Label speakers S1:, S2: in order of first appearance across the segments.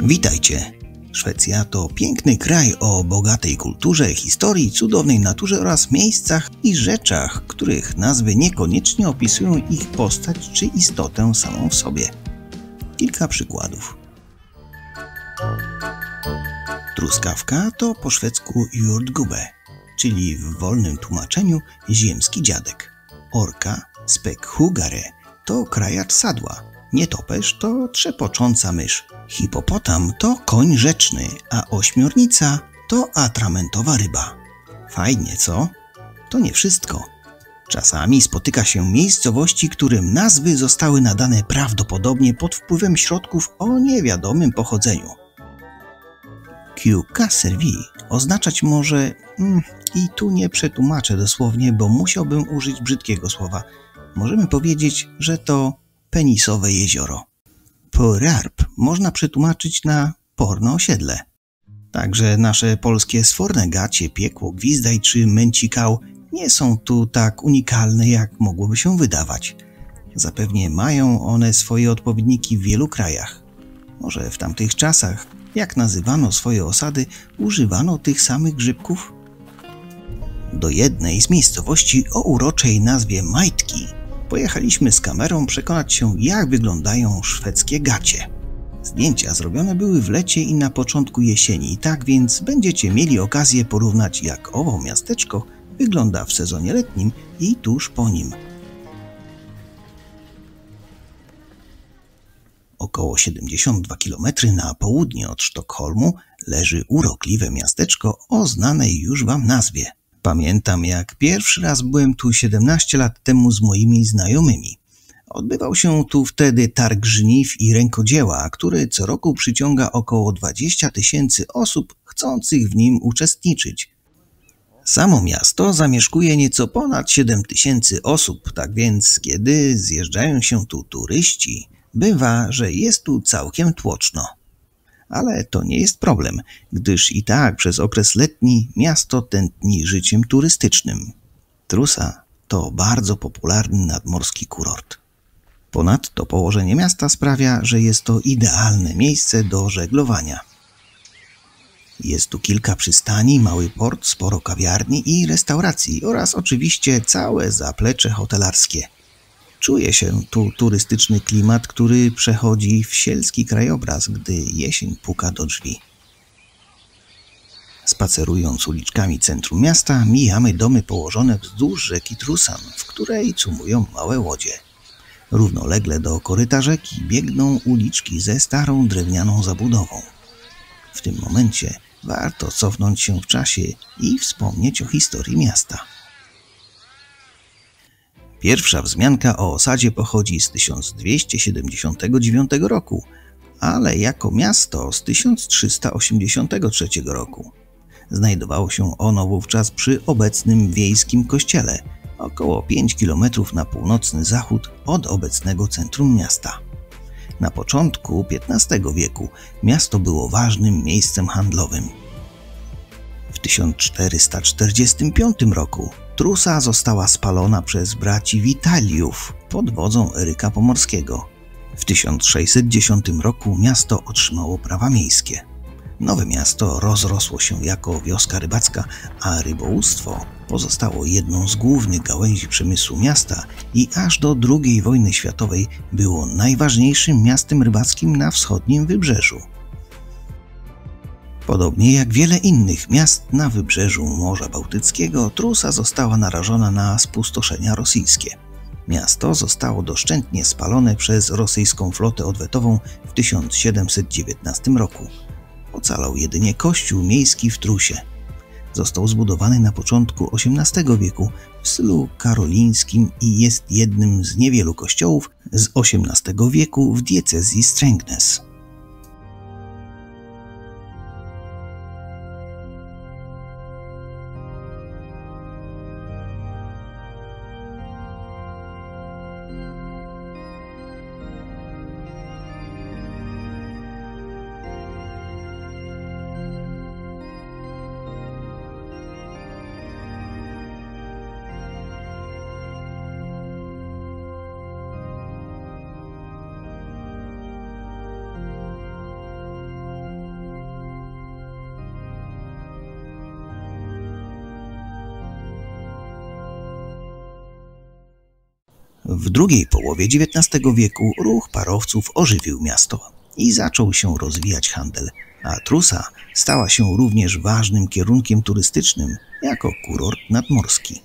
S1: Witajcie! Szwecja to piękny kraj o bogatej kulturze, historii, cudownej naturze oraz miejscach i rzeczach, których nazwy niekoniecznie opisują ich postać czy istotę samą w sobie. Kilka przykładów. Truskawka to po szwedzku jordgubbe, czyli w wolnym tłumaczeniu ziemski dziadek. Orka, spekhuggare, to krajacz sadła. Nietoperz to trzepocząca mysz. Hipopotam to koń rzeczny, a ośmiornica to atramentowa ryba. Fajnie, co? To nie wszystko. Czasami spotyka się miejscowości, którym nazwy zostały nadane prawdopodobnie pod wpływem środków o niewiadomym pochodzeniu. Kjuka servi oznaczać może, i tu nie przetłumaczę dosłownie, bo musiałbym użyć brzydkiego słowa. Możemy powiedzieć, że to penisowe jezioro. Påarp można przetłumaczyć na porno osiedle. Także nasze polskie sforne gacie, piekło, gwizdaj czy męcikał nie są tu tak unikalne, jak mogłoby się wydawać. Zapewnie mają one swoje odpowiedniki w wielu krajach. Może w tamtych czasach, jak nazywano swoje osady, używano tych samych grzybków? Do jednej z miejscowości o uroczej nazwie Majtki pojechaliśmy z kamerą przekonać się, jak wyglądają szwedzkie gacie. Zdjęcia zrobione były w lecie i na początku jesieni, tak więc będziecie mieli okazję porównać, jak owo miasteczko wygląda w sezonie letnim i tuż po nim. Około 72 km na południe od Sztokholmu leży urokliwe miasteczko o znanej już wam nazwie. Pamiętam, jak pierwszy raz byłem tu 17 lat temu z moimi znajomymi. Odbywał się tu wtedy targ żniw i rękodzieła, który co roku przyciąga około 20 000 osób chcących w nim uczestniczyć. Samo miasto zamieszkuje nieco ponad 7 000 osób, tak więc kiedy zjeżdżają się tu turyści, bywa, że jest tu całkiem tłoczno. Ale to nie jest problem, gdyż i tak przez okres letni miasto tętni życiem turystycznym. Trusa to bardzo popularny nadmorski kurort. Ponadto położenie miasta sprawia, że jest to idealne miejsce do żeglowania. Jest tu kilka przystani, mały port, sporo kawiarni i restauracji oraz oczywiście całe zaplecze hotelarskie. Czuje się tu turystyczny klimat, który przechodzi w sielski krajobraz, gdy jesień puka do drzwi. Spacerując uliczkami centrum miasta, mijamy domy położone wzdłuż rzeki Trusan, w której cumują małe łodzie. Równolegle do koryta rzeki biegną uliczki ze starą drewnianą zabudową. W tym momencie warto cofnąć się w czasie i wspomnieć o historii miasta. Pierwsza wzmianka o osadzie pochodzi z 1279 roku, ale jako miasto z 1383 roku. Znajdowało się ono wówczas przy obecnym wiejskim kościele, około 5 km na północny zachód od obecnego centrum miasta. Na początku XV wieku miasto było ważnym miejscem handlowym. W 1445 roku Trusa została spalona przez braci Witaliów pod wodzą Eryka Pomorskiego. W 1610 roku miasto otrzymało prawa miejskie. Nowe miasto rozrosło się jako wioska rybacka, a rybołówstwo pozostało jedną z głównych gałęzi przemysłu miasta i aż do II wojny światowej było najważniejszym miastem rybackim na wschodnim wybrzeżu. Podobnie jak wiele innych miast na wybrzeżu Morza Bałtyckiego, Trusa została narażona na spustoszenia rosyjskie. Miasto zostało doszczętnie spalone przez rosyjską flotę odwetową w 1719 roku. Ocalał jedynie kościół miejski w Trusie. Został zbudowany na początku XVIII wieku w stylu karolińskim i jest jednym z niewielu kościołów z XVIII wieku w diecezji Strängnäs. W drugiej połowie XIX wieku ruch parowców ożywił miasto i zaczął się rozwijać handel, a Trusa stała się również ważnym kierunkiem turystycznym jako kurort nadmorski.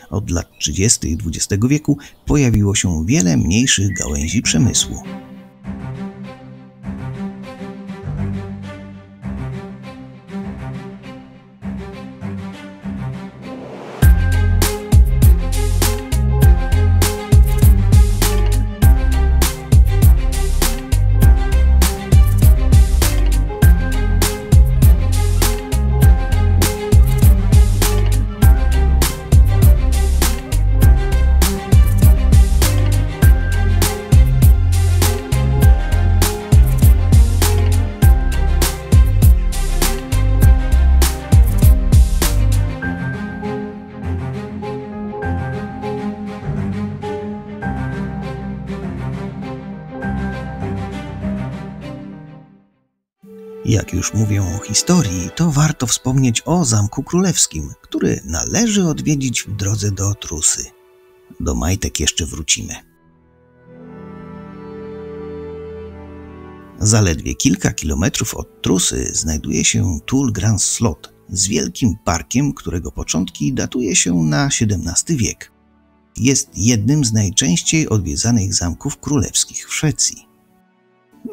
S1: Od lat 30. XX wieku pojawiło się wiele mniejszych gałęzi przemysłu. Jak już mówią o historii, to warto wspomnieć o Zamku Królewskim, który należy odwiedzić w drodze do Trusy. Do majtek jeszcze wrócimy. Zaledwie kilka kilometrów od Trusy znajduje się Tulle Grand Slot z wielkim parkiem, którego początki datuje się na XVII wiek. Jest jednym z najczęściej odwiedzanych zamków królewskich w Szwecji.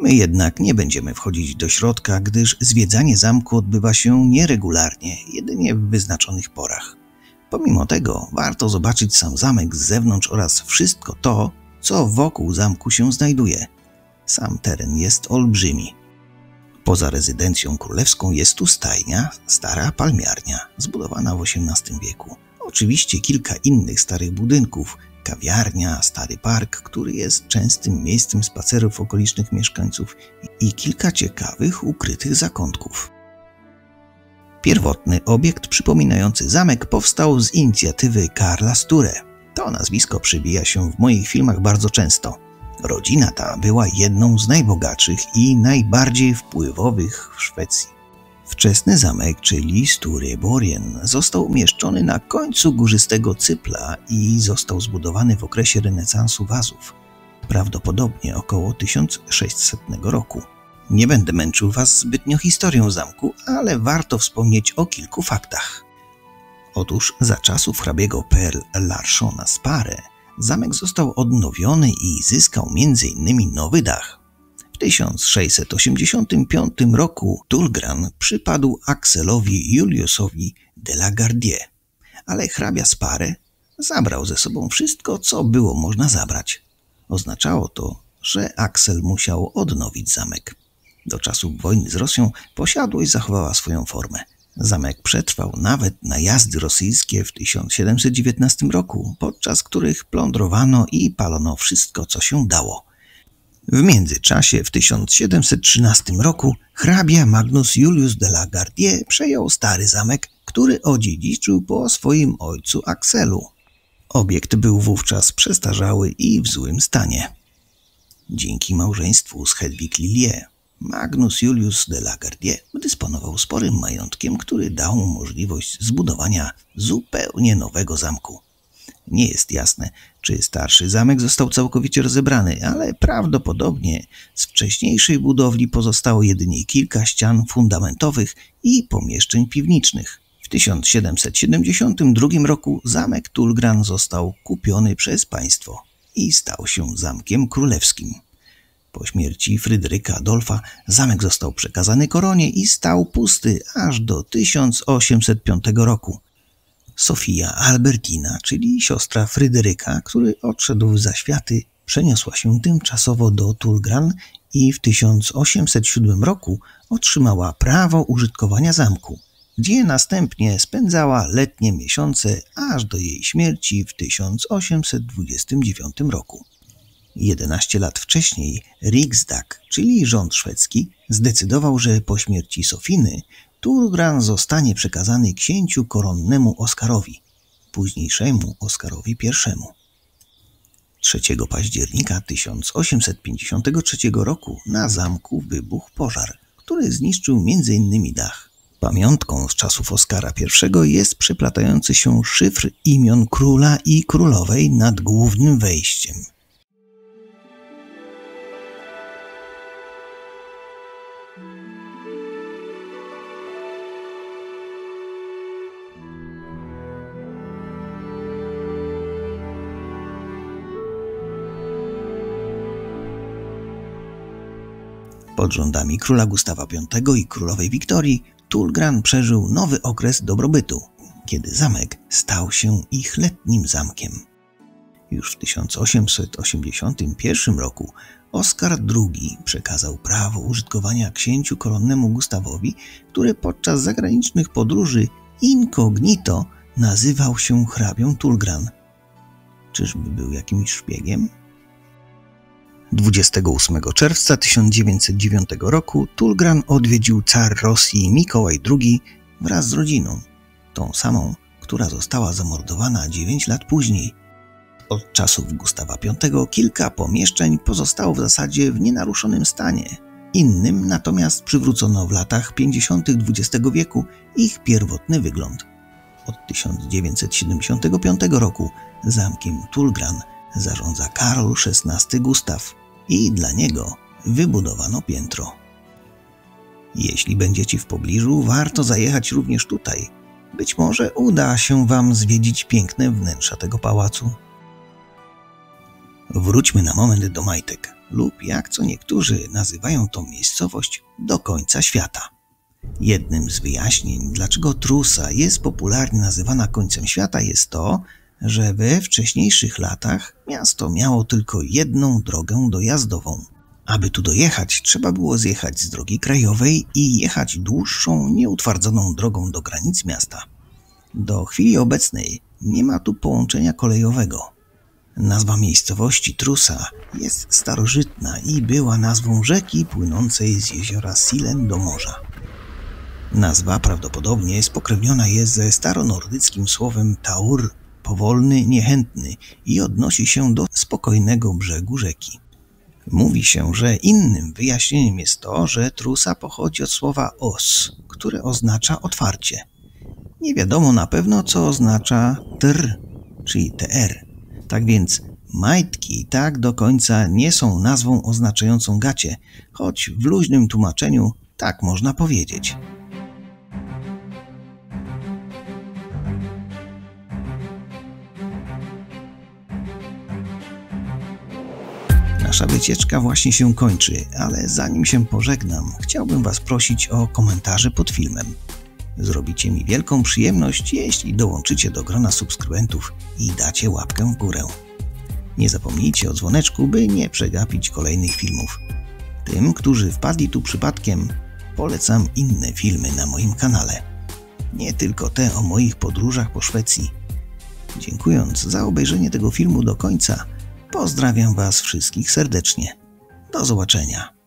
S1: My jednak nie będziemy wchodzić do środka, gdyż zwiedzanie zamku odbywa się nieregularnie, jedynie w wyznaczonych porach. Pomimo tego warto zobaczyć sam zamek z zewnątrz oraz wszystko to, co wokół zamku się znajduje. Sam teren jest olbrzymi. Poza rezydencją królewską jest tu stajnia, stara palmiarnia, zbudowana w XVIII wieku. Oczywiście kilka innych starych budynków, kawiarnia, stary park, który jest częstym miejscem spacerów okolicznych mieszkańców i kilka ciekawych, ukrytych zakątków. Pierwotny obiekt przypominający zamek powstał z inicjatywy Karla Sture. To nazwisko przewija się w moich filmach bardzo często. Rodzina ta była jedną z najbogatszych i najbardziej wpływowych w Szwecji. Wczesny zamek, czyli Stureborgen, został umieszczony na końcu górzystego cypla i został zbudowany w okresie renesansu Wazów, prawdopodobnie około 1600 roku. Nie będę męczył Was zbytnio historią zamku, ale warto wspomnieć o kilku faktach. Otóż za czasów hrabiego Per Larssona Spare zamek został odnowiony i zyskał m.in. nowy dach. W 1685 roku Tullgran przypadł Axelowi Juliusowi de la Gardie, ale hrabia Spare zabrał ze sobą wszystko, co było można zabrać. Oznaczało to, że Axel musiał odnowić zamek. Do czasów wojny z Rosją posiadłość zachowała swoją formę. Zamek przetrwał nawet najazdy rosyjskie w 1719 roku, podczas których plądrowano i palono wszystko, co się dało. W międzyczasie w 1713 roku hrabia Magnus Julius de la Gardie przejął stary zamek, który odziedziczył po swoim ojcu Axelu. Obiekt był wówczas przestarzały i w złym stanie. Dzięki małżeństwu z Hedwig Lillier Magnus Julius de la Gardie dysponował sporym majątkiem, który dał mu możliwość zbudowania zupełnie nowego zamku. Nie jest jasne, czy starszy zamek został całkowicie rozebrany, ale prawdopodobnie z wcześniejszej budowli pozostało jedynie kilka ścian fundamentowych i pomieszczeń piwniczych. W 1772 roku zamek Tullgran został kupiony przez państwo i stał się zamkiem królewskim. Po śmierci Fryderyka Adolfa zamek został przekazany koronie i stał pusty aż do 1805 roku. Sofia Albertina, czyli siostra Fryderyka, który odszedł w zaświaty, przeniosła się tymczasowo do Tullgran i w 1807 roku otrzymała prawo użytkowania zamku, gdzie następnie spędzała letnie miesiące aż do jej śmierci w 1829 roku. 11 lat wcześniej Riksdag, czyli rząd szwedzki, zdecydował, że po śmierci Sofiny Tullgran zostanie przekazany księciu koronnemu Oskarowi, późniejszemu Oskarowi I. 3 października 1853 roku na zamku wybuchł pożar, który zniszczył m.in. dach. Pamiątką z czasów Oskara I jest przeplatający się szyfr imion króla i królowej nad głównym wejściem. Pod rządami króla Gustawa V i królowej Wiktorii Tullgran przeżył nowy okres dobrobytu, kiedy zamek stał się ich letnim zamkiem. Już w 1881 roku Oskar II przekazał prawo użytkowania księciu koronnemu Gustawowi, który podczas zagranicznych podróży incognito nazywał się hrabią Tullgran. Czyżby był jakimś szpiegiem? 28 czerwca 1909 roku Tullgran odwiedził car Rosji Mikołaj II wraz z rodziną, tą samą, która została zamordowana 9 lat później. Od czasów Gustawa V kilka pomieszczeń pozostało w zasadzie w nienaruszonym stanie. Innym natomiast przywrócono w latach 50. XX wieku ich pierwotny wygląd. Od 1975 roku zamkiem Tullgran zarządza Karol XVI Gustaw i dla niego wybudowano piętro. Jeśli będziecie w pobliżu, warto zajechać również tutaj. Być może uda się wam zwiedzić piękne wnętrza tego pałacu. Wróćmy na moment do majtek, lub jak co niektórzy nazywają tą miejscowość, do końca świata. Jednym z wyjaśnień, dlaczego Trusa jest popularnie nazywana końcem świata, jest to, że we wcześniejszych latach miasto miało tylko jedną drogę dojazdową. Aby tu dojechać, trzeba było zjechać z drogi krajowej i jechać dłuższą, nieutwardzoną drogą do granic miasta. Do chwili obecnej nie ma tu połączenia kolejowego. Nazwa miejscowości Trusa jest starożytna i była nazwą rzeki płynącej z jeziora Silen do morza. Nazwa prawdopodobnie spokrewniona jest ze staronordyckim słowem taur, powolny, niechętny, i odnosi się do spokojnego brzegu rzeki. Mówi się, że innym wyjaśnieniem jest to, że Trusa pochodzi od słowa os, które oznacza otwarcie. Nie wiadomo na pewno, co oznacza tr, czyli tr. Tak więc majtki tak do końca nie są nazwą oznaczającą gacie, choć w luźnym tłumaczeniu tak można powiedzieć. Nasza wycieczka właśnie się kończy, ale zanim się pożegnam, chciałbym was prosić o komentarze pod filmem. Zrobicie mi wielką przyjemność, jeśli dołączycie do grona subskrybentów i dacie łapkę w górę. Nie zapomnijcie o dzwoneczku, by nie przegapić kolejnych filmów. Tym, którzy wpadli tu przypadkiem, polecam inne filmy na moim kanale. Nie tylko te o moich podróżach po Szwecji. Dziękując za obejrzenie tego filmu do końca, pozdrawiam was wszystkich serdecznie. Do zobaczenia.